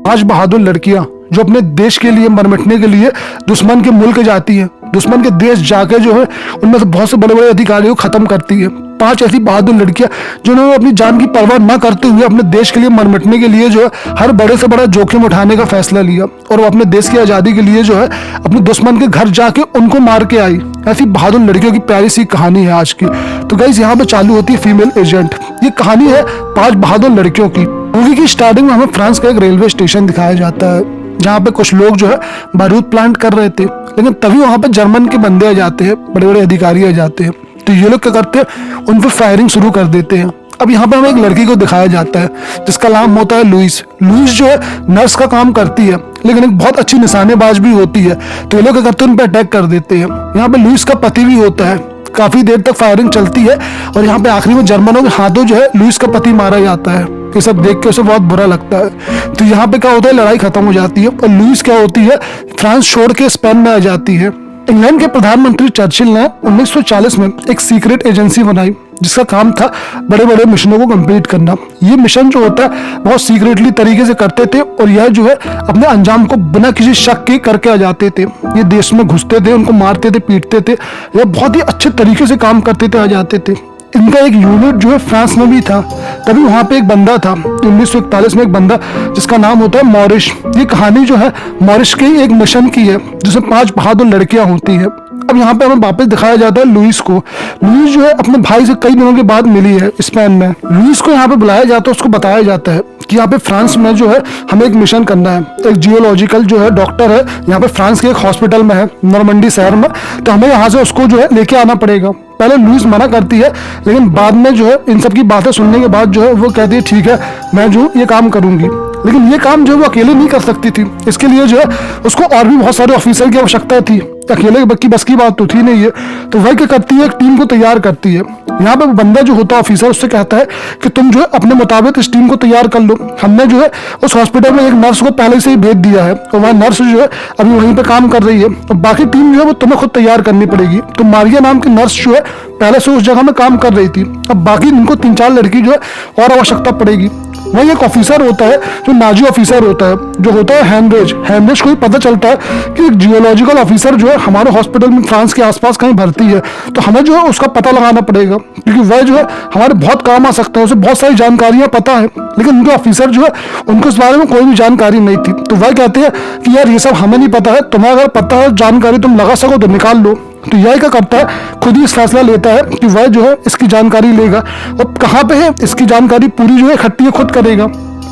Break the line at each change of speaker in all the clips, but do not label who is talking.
5 बहादुर लड़कियां जो अपने देश के लिए मर मिटने के लिए दुश्मन के मुल्क जाती है, दुश्मन के देश जाके जो है उनमें से बहुत से बड़े बड़े अधिकारियों को खत्म करती है। 5 ऐसी बहादुर लड़कियां जिन्होंने अपनी जान की परवाह न करते हुए अपने देश के लिए मर मिटने के लिए जो है हर बड़े से बड़ा जोखिम उठाने का फैसला लिया और वो अपने देश की आज़ादी के लिए जो है अपने दुश्मन के घर जाके उनको मार के आई। ऐसी बहादुर लड़कियों की प्यारी सी कहानी है आज की। तो गाइस यहाँ पे चालू होती है फीमेल एजेंट। ये कहानी है 5 बहादुर लड़कियों की। मूवी की स्टार्टिंग में हमें फ्रांस का एक रेलवे स्टेशन दिखाया जाता है जहाँ पे कुछ लोग जो है बारूद प्लांट कर रहे थे, लेकिन तभी वहां पे जर्मन के बंदे आ जाते हैं, बड़े बड़े अधिकारी आ जाते हैं। तो ये लोग क्या करते हैं, उन पर फायरिंग शुरू कर देते हैं। अब यहाँ पे हमें एक लड़की को दिखाया जाता है जिसका नाम होता है लुइस। लुइस जो है नर्स का काम करती है, लेकिन एक बहुत अच्छी निशानेबाज भी होती है। तो ये लोग क्या करते हैं, उन पर अटैक कर देते हैं। यहाँ पे लुइस का पति भी होता है। काफी देर तक फायरिंग चलती है और यहाँ पे आखिरी में जर्मनों के हाथों जो है लुइस का पति मारा जाता है। ये सब देख के उसे बहुत बुरा लगता है। तो यहाँ पे क्या होता है, लड़ाई खत्म हो जाती है और लुइस क्या होती है, फ्रांस छोड़ के स्पेन में आ जाती है। इंग्लैंड के प्रधानमंत्री चर्चिल ने 1940 में एक सीक्रेट एजेंसी बनाई जिसका काम था बड़े बड़े मिशनों को कंप्लीट करना। ये मिशन जो होता है बहुत सीक्रेटली तरीके से करते थे और यह जो है अपने अंजाम को बिना किसी शक के करके आ जाते थे। ये देश में घुसते थे, उनको मारते थे, पीटते थे, यह बहुत ही अच्छे तरीके से काम करते थे, आ जाते थे। इनका एक यूनिट जो है फ्रांस में भी था। तभी वहां पे एक बंदा था 1941 में, एक बंदा जिसका नाम होता है मॉरिश। ये कहानी जो है मॉरिश के एक मिशन की है जिसमें 5 बहादुर लड़कियां होती है। अब यहाँ पे हमें वापस दिखाया जाता है लुइस को। लुइस जो है अपने भाई से कई दिनों के बाद मिली है स्पेन में। लुइस को यहाँ पे बुलाया जाता है, उसको बताया जाता है कि यहाँ पे फ्रांस में जो है हमें एक मिशन करना है। एक जियोलॉजिकल जो है डॉक्टर है यहाँ पे फ्रांस के एक हॉस्पिटल में है, नॉर्मंडी शहर में। तो हमें यहाँ से उसको जो है लेके आना पड़ेगा। पहले लुइस मना करती है, लेकिन बाद में जो है इन सब की बातें सुनने के बाद जो है वो कहती है ठीक है मैं जो ये काम करूंगी। लेकिन ये काम जो है वो अकेले नहीं कर सकती थी। इसके लिए जो है उसको और भी बहुत सारे ऑफिसर की आवश्यकता थी। अकेले की बस की बात तो थी नहीं है। तो वह क्या करती है, एक टीम को तैयार करती है। यहाँ पे बंदा जो होता है ऑफिसर, उससे कहता है कि तुम जो है अपने मुताबिक इस टीम को तैयार कर लो। हमने जो है उस हॉस्पिटल में एक नर्स को पहले से ही भेज दिया है और वह नर्स जो है अभी वहीं पे काम कर रही है। और बाकी टीम जो है वो तुम्हें खुद तैयार करनी पड़ेगी। तो मारिया नाम की नर्स जो है पहले से उस जगह में काम कर रही थी। अब बाकी इनको 3-4 लड़की जो है और आवश्यकता पड़ेगी। वही एक ऑफिसर होता है जो नाजी ऑफिसर होता है, जो होता है हेनरिच। हेनरिच को ही पता चलता है कि एक जियोलॉजिकल ऑफिसर जो है हमारे हॉस्पिटल में फ्रांस के आसपास कहीं भर्ती है, तो हमें जो है उसका पता लगाना पड़ेगा क्योंकि वह जो है हमारे बहुत काम आ सकता है। उसे बहुत सारी जानकारियां पता है, लेकिन उनके ऑफिसर जो है उनको इस बारे में कोई भी जानकारी नहीं थी। तो वह कहते हैं कि यार ये सब हमें नहीं पता है, तुम्हें अगर पता है जानकारी तुम लगा सको तो निकाल लो। तो यह क्या करता है, खुद ही इस फैसला लेता है कि वह जो है इसकी जानकारी लेगा और कहाँ पे है इसकी जानकारी पूरी जो है इकट्ठी खुद करेगा।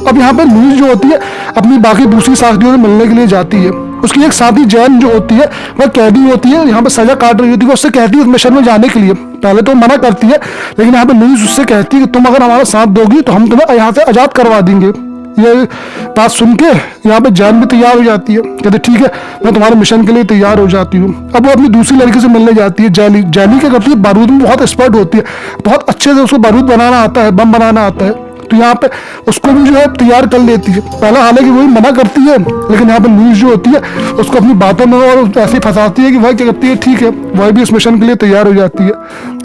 अब यहाँ पे लुइस जो होती है अपनी बाकी दूसरी साथियों से मिलने के लिए जाती है। उसकी एक साथी जैन जो होती है वह कैदी होती है, यहाँ पे सजा काट रही होती है। वो उससे कहती है उस मिशन में जाने के लिए। पहले तो मना करती है, लेकिन यहाँ पे लुइस उससे कहती है कि तुम अगर हमारा साथ दोगी तो हम तुम्हें यहाँ से आजाद करवा देंगे। ये बात सुन के यहाँ पे जैन भी तैयार हो जाती है, कहते ठीक है मैं तुम्हारे मिशन के लिए तैयार हो जाती हूँ। अब वो अपनी दूसरी लड़की से मिलने जाती है जैली। जैली क्या करती है, बारूद में बहुत एक्सपर्ट होती है, बहुत अच्छे से उसको बारूद बनाना आता है, बम बनाना आता है। तो यहाँ पे उसको भी जो है तैयार कर लेती है। पहले हालांकि वही मना करती है, लेकिन यहाँ पे लुइस जो होती है उसको अपनी बातों में और ऐसे फंसाती है कि वह क्या करती है ठीक है वह भी इस मिशन के लिए तैयार हो जाती है।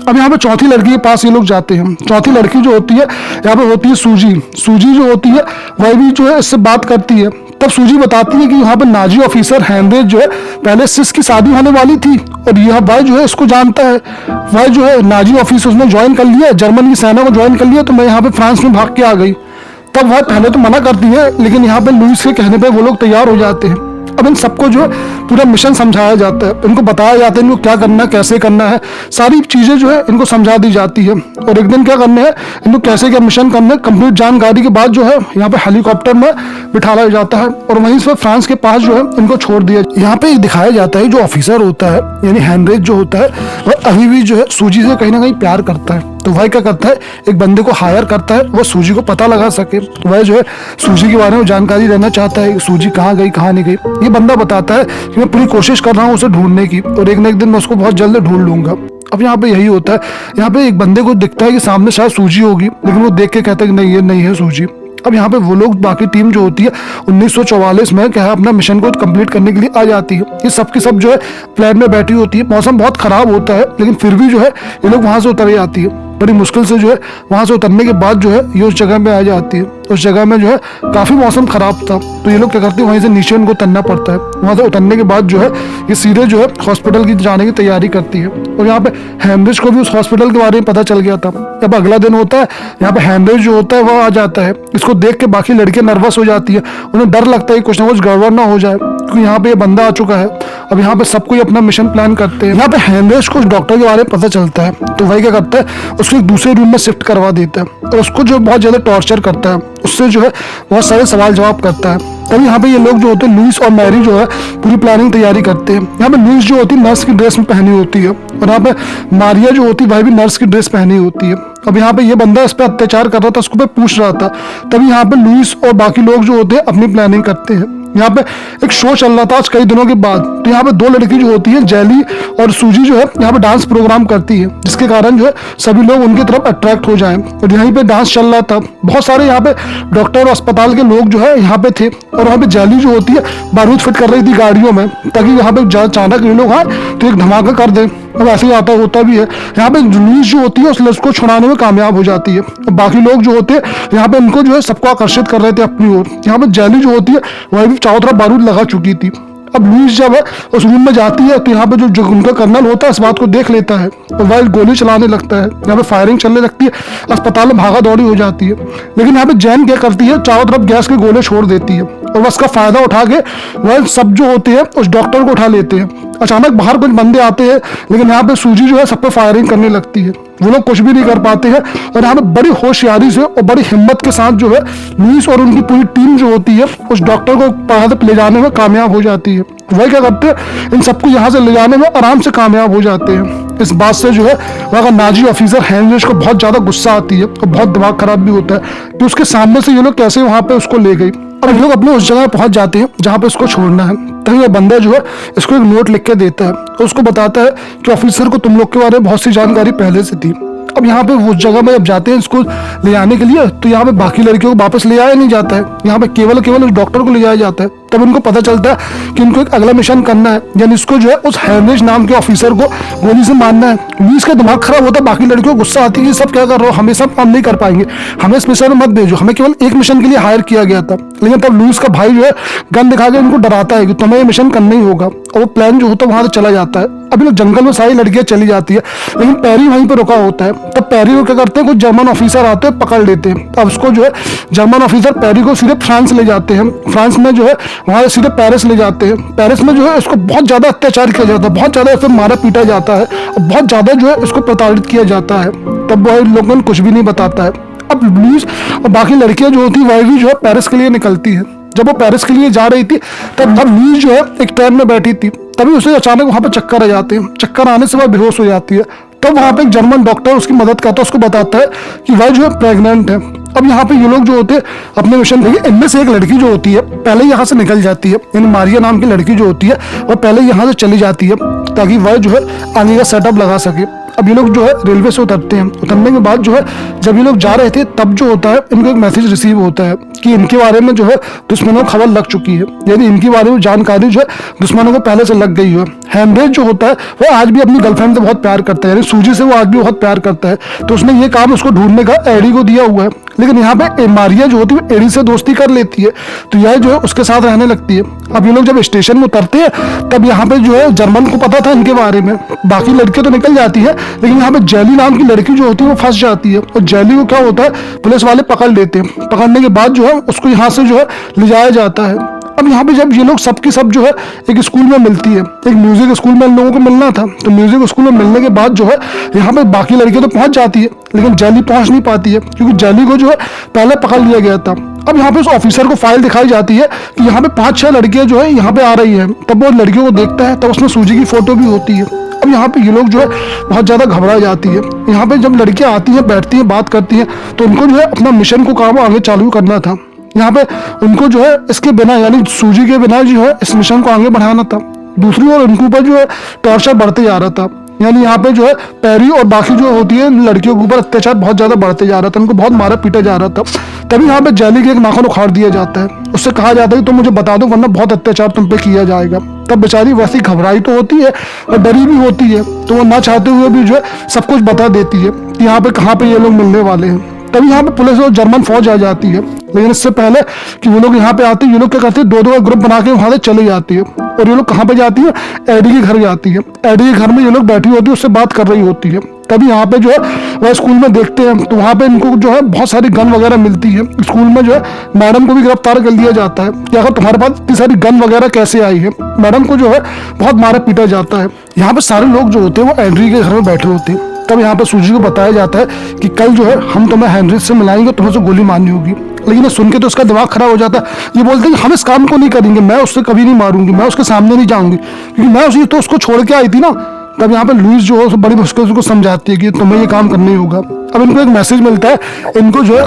अब यहाँ पे चौथी लड़की के पास ये लोग जाते हैं। चौथी लड़की जो होती है यहाँ पे होती है सूजी। सूजी जो होती है वह भी जो है इससे बात करती है। तब सूजी बताती है कि यहाँ पे नाजी ऑफिसर हेनरिच जो है पहले सिस की शादी होने वाली थी और यह वह जो है इसको जानता है। वह जो है नाजी ऑफिसर उसने ज्वाइन कर लिया, जर्मन की सेना को ज्वाइन कर लिया। तो मैं यहाँ पे फ्रांस में भाग के आ गई। तब वह पहले तो मना करती है, लेकिन यहाँ पे लुइस के कहने पे वो लोग तैयार हो जाते हैं। अब इन सबको जो है पूरा मिशन समझाया जाता है, इनको बताया जाता है इनको क्या करना है, कैसे करना है, सारी चीजें जो है इनको समझा दी जाती है। और एक दिन क्या करना है, इनको कैसे क्या मिशन करना है, कंप्लीट जानकारी के बाद जो है यहाँ पे हेलीकॉप्टर में बिठाया जाता है और वहीं से फ्रांस के पास जो है इनको छोड़ दिया। यहाँ पे दिखाया जाता है जो ऑफिसर होता है यानी हेनरिच जो होता है वह अभी भी जो है सूजी से कहीं ना कहीं प्यार करता है। तो वह क्या करता है, एक बंदे को हायर करता है, वो सूजी को पता लगा सके। तो वह जो है सूजी के बारे में जानकारी लेना चाहता है, सूजी कहाँ गई कहाँ नहीं गई। ये बंदा बताता है कि मैं पूरी कोशिश कर रहा हूँ उसे ढूंढने की और एक न एक दिन मैं उसको बहुत जल्द ढूंढ लूंगा। अब यहाँ पे यही होता है, यहाँ पे एक बंदे को दिखता है कि सामने शायद सूजी होगी, लेकिन वो देख के कहता है कि नहीं ये नहीं है सूजी। अब यहाँ पे वो लोग बाकी टीम जो होती है 1944 में क्या है अपना मिशन को कंप्लीट करने के लिए आ जाती है। ये सब की सब जो है प्लेन में बैठी होती है। मौसम बहुत खराब होता है, लेकिन फिर भी जो है ये लोग वहां से उतर आती है। बड़ी मुश्किल से जो है वहाँ से उतरने के बाद जो है ये उस जगह पे आ जाती है। उस जगह में जो है काफ़ी मौसम ख़राब था, तो ये लोग क्या करते हैं वहीं से नीचे उनको उतरना पड़ता है। वहाँ से उतरने के बाद जो है ये सीधे जो है हॉस्पिटल की जाने की तैयारी करती है। और यहाँ पे हेमरेज को भी उस हॉस्पिटल के बारे में पता चल गया था। जब अगला दिन होता है यहाँ पे हेमरेज जो होता है वो आ जाता है। इसको देख के बाकी लड़कियां नर्वस हो जाती है, उन्हें डर लगता है कुछ ना कुछ गड़बड़ ना हो जाए, क्योंकि यहाँ पे ये बंदा आ चुका है। अब यहाँ पे सब कोई अपना मिशन प्लान करते हैं। यहाँ पे हेमरेज को उस डॉक्टर के बारे में पता चलता है, तो वही क्या करता है उसको एक दूसरे रूम में शिफ्ट करवा देता है और उसको जो बहुत ज्यादा टॉर्चर करता है, उससे जो है बहुत सारे सवाल जवाब करता है। तभी यहाँ पे ये लोग जो होते हैं लुइस और मैरी जो है पूरी प्लानिंग तैयारी करते हैं। यहाँ पे लुइस जो होती है नर्स की ड्रेस में पहनी होती है और यहाँ पे मारिया जो होती है वह भी नर्स की ड्रेस पहनी होती है। अब यहाँ पे ये बंदा इस पे अत्याचार कर रहा था, उसको पे पूछ रहा था। तभी यहाँ पे लुइस और बाकी लोग जो होते हैं अपनी प्लानिंग करते हैं। यहाँ पे एक शो चल रहा था आज कई दिनों के बाद, तो यहाँ पे दो लड़की जो होती है जेली और सूजी जो है यहाँ पे डांस प्रोग्राम करती है, जिसके कारण जो है सभी लोग उनकी तरफ अट्रैक्ट हो जाएं। और यहीं पे डांस चल रहा था, बहुत सारे यहाँ पे डॉक्टर और अस्पताल के लोग जो है यहाँ पे थे। और वहाँ पे जेली जो होती है बारूद फिट कर रही थी गाड़ियों में, ताकि यहाँ पे अचानक ये लोग आए तो एक धमाका कर दे। अब ऐसे ही आता होता भी है। यहाँ पे लुइस जो होती है उस लड़के को छुड़ाने में कामयाब हो जाती है। बाकी लोग जो होते हैं यहाँ पे इनको जो है सबको आकर्षित कर रहे थे अपनी ओर। यहाँ पे जेली जो होती है वह भी चारों तरफ बारूद लगा चुकी थी। अब लुइस जब है उस रूम में जाती है तो यहाँ पे जो उनका कर्नल होता है इस बात को देख लेता है और वह गोली चलाने लगता है। यहाँ पे फायरिंग चलने लगती है, अस्पताल में भागा दौड़ी हो जाती है। लेकिन यहाँ पे जैन क्या करती है, चारों तरफ गैस के गोले छोड़ देती है और वह उसका फायदा उठा के वह सब जो होते हैं उस डॉक्टर को उठा लेते हैं। अचानक बाहर कुछ बंदे आते हैं, लेकिन यहाँ पे सूजी जो है सब पे फायरिंग करने लगती है। वो लोग कुछ भी नहीं कर पाते हैं और यहाँ पे बड़ी होशियारी से और बड़ी हिम्मत के साथ जो है लुइस और उनकी पूरी टीम जो होती है उस डॉक्टर को बाहर ले जाने में कामयाब हो जाती है। वही क्या करते हैं इन सबको यहाँ से ले जाने में आराम से कामयाब हो जाते हैं। इस बात से जो है वहाँ का नाजी ऑफिसर हेनरिच को बहुत ज्यादा गुस्सा आती है और बहुत दिमाग खराब भी होता है कि उसके सामने से ये लोग कैसे वहाँ पे उसको ले गई। और ये लोग अपने उस जगह पहुंच जाते हैं जहाँ पे उसको छोड़ना है। तभी वो बंदा जो है इसको एक नोट लिख के देता है और उसको बताता है कि ऑफिसर को तुम लोग के बारे में बहुत सी जानकारी पहले से थी। अब यहाँ पे उस जगह में जब जाते हैं इसको ले आने के लिए, तो यहाँ पे बाकी लड़कियों को वापस ले आया नहीं जाता है, यहाँ पे केवल उस डॉक्टर को ले जाया जाता है। तब उनको पता चलता है कि उनको एक अगला मिशन करना है, यानी इसको जो है उस हेनरिच नाम के ऑफिसर को गोली से मारना है। लुइस का दिमाग खराब होता है, बाकी लड़कियों को गुस्सा आती है, सब क्या कर रहे हो, हम ये सब काम नहीं कर पाएंगे, हमें इस मिशन में मत भेजो, हमें केवल एक मिशन के लिए हायर किया गया था। लेकिन तब लुइस का भाई जो है गन दिखा के उनको डराता है कि तुम्हें ये मिशन करना ही होगा, और वो प्लान जो होता है वहां से चला जाता है। अभी लोग जंगल में सारी लड़कियां चली जाती है, लेकिन पैरी वहीं पर रुका होता है। तब पैरी को क्या करते हैं, कुछ जर्मन ऑफिसर आते हैं, पकड़ लेते हैं। अब उसको जो है जर्मन ऑफिसर पैरी को सीधे फ्रांस ले जाते हैं। फ्रांस में जो है वहां से सीधे पेरिस ले जाते हैं। पेरिस में जो है इसको बहुत ज्यादा अत्याचार किया जाता है, बहुत ज्यादा इसे मारा पीटा जाता है और बहुत ज्यादा जो है इसको प्रताड़ित किया जाता है। तब वह लोगों कुछ भी नहीं बताता है। अब लुइस और बाकी लड़कियां जो होती है वह भी जो है पेरिस के लिए निकलती है। जब वो पेरिस के लिए जा रही थी तब लुइस जो है एक ट्रेन में बैठी थी, तभी उसे अचानक वहां पे चक्कर आ जाते हैं। चक्कर आने से वह बेहोश हो जाती है। तब वहां पे एक जर्मन डॉक्टर उसकी मदद करता है, उसको बताता है कि वह जो है प्रेग्नेंट है। अब यहाँ पे ये लोग जो होते हैं अपने मिशन देखिए, इनमें से एक लड़की जो होती है पहले यहाँ से निकल जाती है, यानी मारिया नाम की लड़की जो होती है वह पहले यहाँ से चली जाती है ताकि वह जो है आगे का सेटअप लगा सके। अब ये लोग जो है रेलवे से उतरते हैं। उतरने के बाद जो है जब ये लोग जा रहे थे तब जो होता है इनको एक मैसेज रिसीव होता है कि इनके बारे में जो है दुश्मनों को खबर लग चुकी है, यानी इनके बारे में जानकारी जो है दुश्मनों को पहले से लग गई है। हेनरिच जो होता है वह आज भी अपनी गर्लफ्रेंड से बहुत प्यार करता है, यानी सूजी से वो आज भी बहुत प्यार करता है, तो उसने ये काम उसको ढूंढने का एडी को दिया हुआ है। लेकिन यहाँ पे मारिया जो होती है एडी से दोस्ती कर लेती है, तो यह जो है उसके साथ रहने लगती है। अब ये लोग जब स्टेशन में उतरते हैं तब यहाँ पे जो है जर्मन को पता था इनके बारे में, बाकी लड़कियां तो निकल जाती है, लेकिन यहाँ पे जेली नाम की लड़की जो होती है वो फंस जाती है और जेली को क्या होता है पुलिस वाले पकड़ लेते हैं। पकड़ने के बाद जो है उसको यहाँ से जो है ले जाया जाता है। अब यहाँ पे जब ये लोग सबकी सब जो है एक स्कूल में मिलती है, एक म्यूजिक स्कूल में इन लोगों को मिलना था, तो म्यूजिक स्कूल में मिलने के बाद जो है यहाँ पे बाकी लड़कियां तो पहुंच जाती है, लेकिन जेली पहुंच नहीं पाती है क्योंकि जेली को जो है पहले पकड़ लिया गया था। अब यहाँ पे उस ऑफिसर को फाइल दिखाई जाती है कि यहाँ पे 5-6 लड़कियां जो है यहाँ पे आ रही है। तब वो लड़कियों को देखता है, तब उसमें सूजी की फोटो भी होती है। अब यहाँ पे ये लोग जो है बहुत ज्यादा घबरा जाती है। यहाँ पे जब लड़कियां आती हैं, बैठती हैं, बात करती हैं, तो उनको जो है अपना मिशन को काम आगे चालू करना था। यहाँ पे उनको जो है इसके बिना यानी सूजी के बिना जो है इस मिशन को आगे बढ़ाना था। दूसरी ओर उनके ऊपर जो है टॉर्चर बढ़ते जा रहा था, यानी यहाँ पे जो है पैरी और बाकी जो होती है लड़कियों के ऊपर अत्याचार बहुत ज्यादा बढ़ते जा रहा था, उनको बहुत मारा पीटा जा रहा था। तभी यहाँ पे जैली के एक नाखून उखाड़ दिया जाता है। उससे कहा जाता है कि तुम मुझे बता दो वरना बहुत अत्याचार तुम पे किया जाएगा। तब बेचारी वैसी घबराई तो होती है और डरी भी होती है, तो वो ना चाहते हुए भी जो है सब कुछ बता देती है कि यहाँ पे कहाँ पे ये लोग मिलने वाले हैं। तभी यहाँ पे पुलिस और जर्मन फौज आ जाती है, लेकिन इससे पहले कि वो लोग यहाँ पे आते हैं, ये लोग क्या करते हैं, दो का ग्रुप बना के वहां से चले जाती है। और ये लोग कहाँ पे जाती है, एडी के घर जाती है। एडी के घर में ये लोग बैठी होती है, उससे बात कर रही होती है। तभी यहाँ पे जो है वह स्कूल में देखते हैं तो वहाँ पे इनको जो है बहुत सारी गन वगैरह मिलती है। स्कूल में जो है मैडम को भी गिरफ्तार कर लिया जाता है कि अगर तुम्हारे पास इतनी सारी गन वगैरह कैसे आई है। मैडम को जो है बहुत मारा पीटा जाता है। यहाँ पे सारे लोग जो होते हैं वो एंड्री के घर में बैठे होते हैं। तब यहाँ पे सूजी को बताया जाता है कि कल जो है हम तुम्हें हेनरी से मिलाएंगे, तुम्हें से गोली मारनी होगी। लेकिन ये सुन के तो उसका दिमाग खराब हो जाता है। ये बोलते हैं कि हम इस काम को नहीं करेंगे, मैं उससे कभी नहीं मारूंगी, मैं उसके सामने नहीं जाऊंगी, क्योंकि मैं उसी तो उसको छोड़ के आई थी ना। तब यहाँ पे लुइस जो है बड़ी मुश्किल से उसको समझाती है कि तुम्हें ये काम करना ही होगा। अब इनको एक मैसेज मिलता है, इनको जो है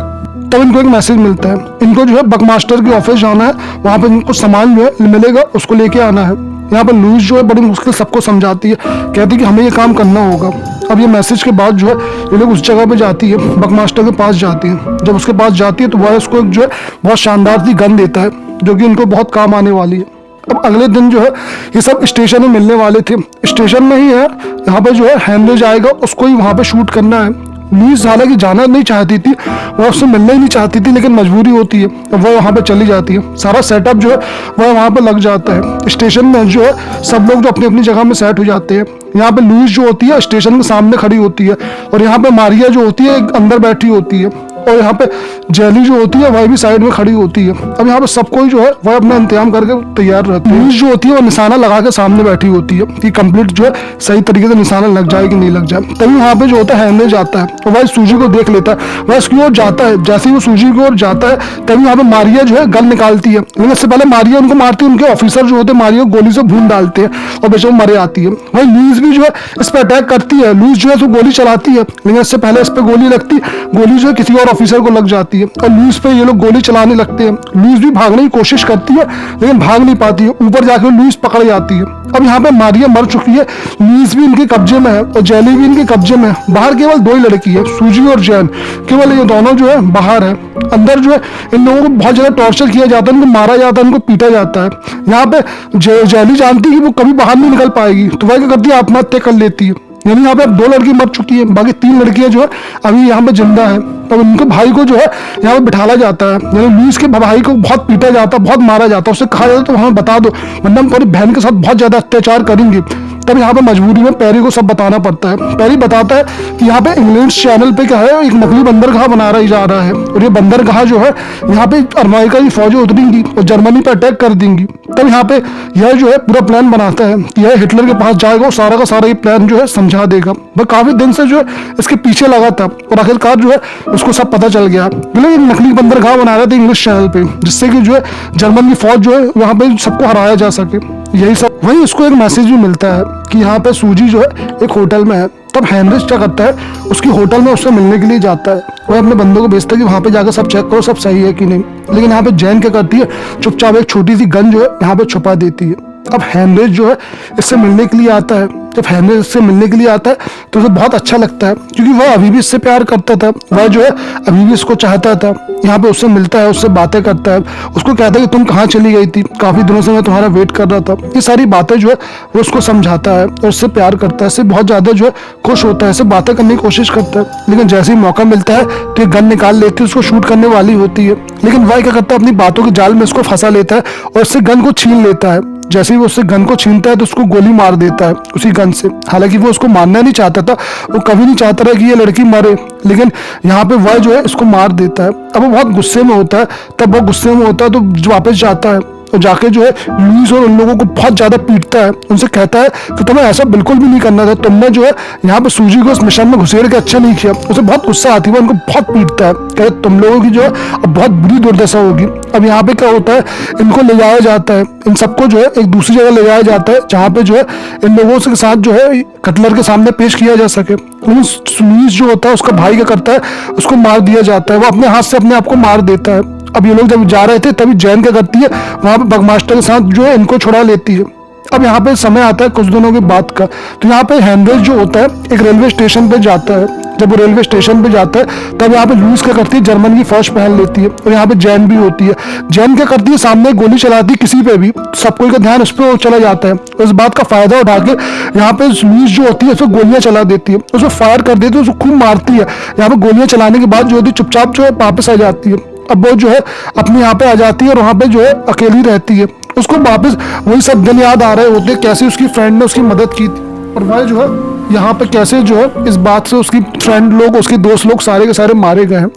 तब इनको एक मैसेज मिलता है, इनको जो है बकमास्टर के ऑफिस जाना है, वहाँ पे इनको सामान जो है मिलेगा, उसको लेके आना है। यहाँ पे लुइस जो है बड़ी मुश्किल सबको समझाती है, कहती है कि हमें ये काम करना होगा। अब ये मैसेज के बाद जो है ये लोग उस जगह पे जाती है, बकमास्टर के पास जाती है। जब उसके पास जाती है तो वह उसको जो है बहुत शानदार सी गन देता है, जो कि इनको बहुत काम आने वाली है। अब अगले दिन जो है ये सब स्टेशन में मिलने वाले थे, स्टेशन में ही है यहाँ पे जो है हेनरी जाएगा, उसको ही वहाँ पे शूट करना है। लुइस हालांकि जाना नहीं चाहती थी, वह उससे मिलना ही नहीं चाहती थी, लेकिन मजबूरी होती है, वह वहाँ पे चली जाती है। सारा सेटअप जो है वह वहाँ पे लग जाता है। स्टेशन में जो है सब लोग जो अपनी अपनी जगह में सेट हो जाते हैं। यहाँ पे लुइस जो होती है स्टेशन के सामने खड़ी होती है, और यहाँ पे मारिया जो होती है अंदर बैठी होती है, और यहाँ पे जेली जो होती है वह भी साइड में खड़ी होती है। अब यहाँ पे सब कोई जो है वह अपना इंतजाम करके तैयार रहती है। लुइस जो होती है वो निशाना लगा के सामने बैठी होती है कि कंप्लीट जो है सही तरीके से निशाना लग जाए कि नहीं लग जाए। तभी वहाँ पे जो होता है हेनरी जाता है और वह सूजी को देख लेता है, वह उसकी ओर जाता है। जैसे ही वो सूजी की ओर जाता है तभी वहाँ पे मारिया जो है गन निकालती है, लेकिन इससे पहले मारिया उनको मारती है। उनके ऑफिसर जो होते हैं मारिया को गोली से भून डालते हैं और बेचारे मरे आती है। वही लुइस भी जो है इस पर अटैक करती है। लुइस जो है तो गोली चलाती है, लेकिन इससे पहले इस पर गोली लगती, गोली जो है किसी और ऑफिसर को लग जाती है और लुइस पे ये लोग गोली चलाने लगते हैं। लुइस भी भागने की कोशिश करती है, लेकिन भाग नहीं पाती है। ऊपर जाकर लुइस पकड़ जाती है। अब यहाँ पे मारिया मर चुकी है, लुइस भी इनके कब्जे में है और जेली भी इनके कब्जे में है। बाहर केवल दो ही लड़की है, सूजी और जैन, केवल ये दोनों जो है बाहर है। अंदर जो है इन लोगों को बहुत ज्यादा टॉर्चर किया जाता है, इनको मारा जाता है, इनको पीटा जाता है। यहाँ पे जेली जानती है कि वो कभी बाहर नहीं निकल पाएगी, तो वह क्या करती है, आत्महत्या कर लेती है। यानी यहाँ पे अब 2 लड़की मर चुकी है, बाकी 3 लड़कियां जो है अभी यहाँ पे जिंदा है। तब उनके भाई को जो है यहाँ पे बिठाला जाता है, यानी लुइस के भाई को बहुत पीटा जाता है, बहुत मारा जाता है। उससे कहा जाता है तो हमें बता दो, वरना हम तुम्हारी बहन के साथ बहुत ज्यादा अत्याचार करेंगे। तब यहाँ पे मजबूरी में पैरी को सब बताना पड़ता है। पैरी बताता है कि यहाँ पे इंग्लैंड चैनल पे क्या है, एक नकली बंदरगाह बना रही जा रहा है, और ये बंदरगाह जो है यहाँ पे अमेरिका की फौजें उतरेंगी और जर्मनी पे अटैक कर देंगी। तब यहाँ पे यह जो है पूरा प्लान बनाता है कि यह हिटलर के पास जाएगा और सारा का सारा ये प्लान जो है समझा देगा। वह काफी दिन से जो है इसके पीछे लगा था और आखिरकार जो है उसको सब पता चल गया। बोले एक नकली बंदरगाह बना रहे थे इंग्लिश चैनल पे, जिससे कि जो है जर्मन की फौज जो है वहाँ पे सबको हराया जा सके। यही सब वही उसको एक मैसेज भी मिलता है कि यहाँ पे सूजी जो है एक होटल में है। तब हेनरी क्या करता है, उसकी होटल में उससे मिलने के लिए जाता है। वह अपने बंदों को भेजता है कि वहाँ पे जाकर सब चेक करो, सब सही है कि नहीं। लेकिन यहाँ पे जैन क्या करती है, चुपचाप एक छोटी सी गन जो है यहाँ पे छुपा देती है। अब हेनरी जो है इससे मिलने के लिए आता है। जब हेनरी इससे मिलने के लिए आता है तो उसे बहुत अच्छा लगता है, क्योंकि वह अभी भी इससे प्यार करता था, वह जो है अभी भी इसको चाहता था। यहाँ पे उससे मिलता है, उससे बातें करता है, उसको कहता है कि तुम कहाँ चली गई थी, काफी दिनों से मैं तुम्हारा वेट कर रहा था। ये सारी बातें जो है वो उसको समझाता है और उससे प्यार करता है, इससे बहुत ज्यादा जो है खुश होता है, इससे बातें करने की कोशिश करता है। लेकिन जैसे ही मौका मिलता है तो ये गन निकाल लेती है, उसको शूट करने वाली होती है, लेकिन वह क्या करता है, अपनी बातों के जाल में उसको फंसा लेता है और उससे गन को छीन लेता है। जैसे ही वो उससे गन को छीनता है तो उसको गोली मार देता है उसी गन से। हालांकि वो उसको मारना नहीं चाहता था, वो कभी नहीं चाहता था कि ये लड़की मरे, लेकिन यहाँ पे वह जो है इसको मार देता है। अब वो बहुत गुस्से में होता है, तब वो गुस्से में होता है तो वापस जाता है और जाके जो है लुइस और उन लोगों को बहुत ज्यादा पीटता है। उनसे कहता है कि तुम्हें ऐसा बिल्कुल भी नहीं करना था, तुमने जो है यहाँ पे सूजी को इस मिशन में घुसेड़ के अच्छा नहीं किया। उसे बहुत गुस्सा आती है, वो उनको बहुत पीटता है, कहते तुम लोगों की जो है अब बहुत बुरी दुर्दशा होगी। अब यहाँ पे क्या होता है, इनको ले जाया जाता है, इन सबको जो है एक दूसरी जगह ले जाया जाता है, जहाँ पे जो है इन लोगों के साथ जो है कटलर के सामने पेश किया जा सके। लेकिन लुइस जो होता है उसका भाई क्या करता है, उसको मार दिया जाता है, वो अपने हाथ से अपने आप को मार देता है। अब ये लोग जब जा रहे थे तभी जैन क्या करती है, वहां पे बगमास्टर के साथ जो है इनको छुड़ा लेती है। अब यहाँ पे समय आता है कुछ दिनों के बाद का, तो यहाँ पे हेनरिच जो होता है एक रेलवे स्टेशन पे जाता है। जब वो रेलवे स्टेशन पे जाता है तब यहाँ पे लुईस क्या करती है, जर्मन की फौज पहन लेती है, और यहाँ पे जैन भी होती है। जैन क्या करती है, सामने गोली चलाती है किसी पे भी, सब कोई का ध्यान उस पर चला जाता है। इस बात का फायदा उठा के यहाँ पे लुईस जो होती है उसको गोलियां चला देती है, उसको फायर कर देती है, उसको खूब मारती है। यहाँ पे गोलियां चलाने के बाद जो होती है चुपचाप जो है वापस आ जाती है। अब वो जो है अपने यहाँ पे आ जाती है और वहाँ पे जो है अकेली रहती है। उसको वापस वही सब दिन याद आ रहे होते कैसे उसकी फ्रेंड ने उसकी मदद की थी, और वह जो है यहाँ पे कैसे जो है इस बात से उसकी फ्रेंड लोग, उसके दोस्त लोग सारे के सारे मारे गए हैं।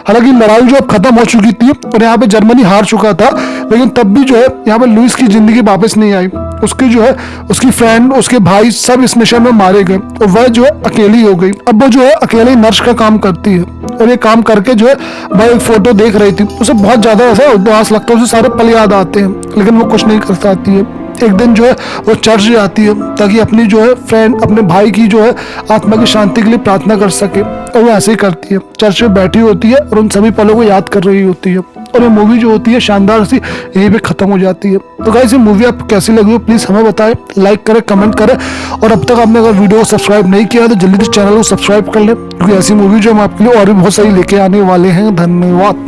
हालांकि लड़ाई जो अब खत्म हो चुकी थी और यहाँ पे जर्मनी हार चुका था, लेकिन तब भी जो है यहाँ पे लुईस की जिंदगी वापस नहीं आई। उसकी जो है उसकी फ्रेंड, उसके भाई सब इस मिशन में मारे गए और वह जो है अकेली हो गई। अब वो जो है अकेले नर्स का काम करती है, और ये काम करके जो है वह एक फोटो देख रही थी, उसे बहुत ज्यादा ऐसा उदास लगता है, उसे सारे पल याद आते हैं, लेकिन वो कुछ नहीं कर सकती है। एक दिन जो है वो चर्च जाती है ताकि अपनी जो है फ्रेंड, अपने भाई की जो है आत्मा की शांति के लिए प्रार्थना कर सके, और वो ऐसे ही करती है। चर्च में बैठी होती है और उन सभी पलों को याद कर रही होती है, और ये मूवी जो होती है शानदार सी यहीं पे खत्म हो जाती है। तो गाइस ये मूवी आपको कैसी लगी हो प्लीज हमें बताएं, लाइक करें, कमेंट करें, और अब तक आपने अगर वीडियो को सब्सक्राइब नहीं किया तो जल्दी से चैनल को सब्सक्राइब कर लें, क्योंकि ऐसी मूवी जो हम आपके लिए और भी बहुत सारी लेके आने वाले हैं। धन्यवाद।